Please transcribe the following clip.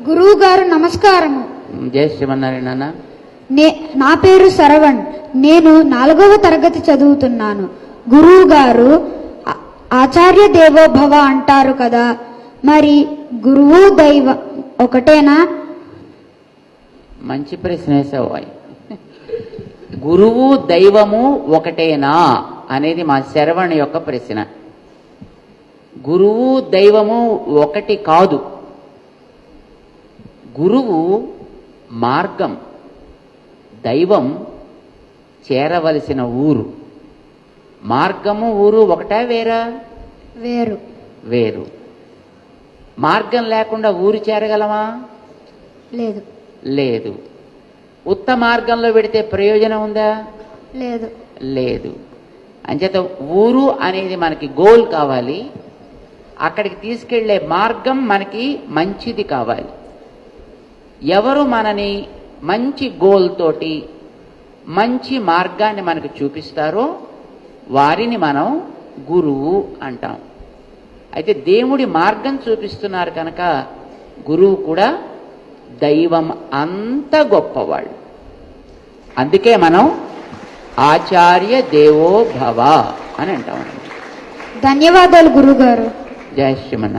గురువు గారు నమస్కారము. జై శ్రీమన్నారాయణ. నా పేరు శరవణ్. నేను 4వ తరగతి చదువుతున్నాను. గురువు గారు ఆచార్య దేవో భవ అంటారు కదా, మరి గురువు దైవం ఒకటేనా? మంచి ప్రశ్న వేసావు. గురువు దైవము ఒకటేనా అనేది మా శరవణ్ యొక్క ప్రశ్న. గురువు దైవము ఒకటి కాదు. గురువు మార్గం, దైవం చేరవలసిన ఊరు. మార్గము ఊరు ఒకటా వేరా? వేరు. వేరు. మార్గం లేకుండా ఊరు చేరగలమా? లేదు. లేదు. ఉత్త మార్గంలో పెడితే ప్రయోజనం ఉందా? లేదు. లేదు. అంచేత ఊరు అనేది మనకి గోల్ కావాలి, అక్కడికి తీసుకెళ్లే మార్గం మనకి మంచిది కావాలి. ఎవరు మనని మంచి గోల్ తోటి మంచి మార్గాన్ని మనకు చూపిస్తారో వారిని మనం గురువు అంటాం. అయితే దేవుడి మార్గం చూపిస్తున్నారు కనుక గురువు కూడా దైవం అంత గొప్పవాళ్ళు. అందుకే మనం ఆచార్య దేవో భవ అని అంటాం. ధన్యవాదాలు గురువు గారు. జయ శ్రీమన్నారాయణ.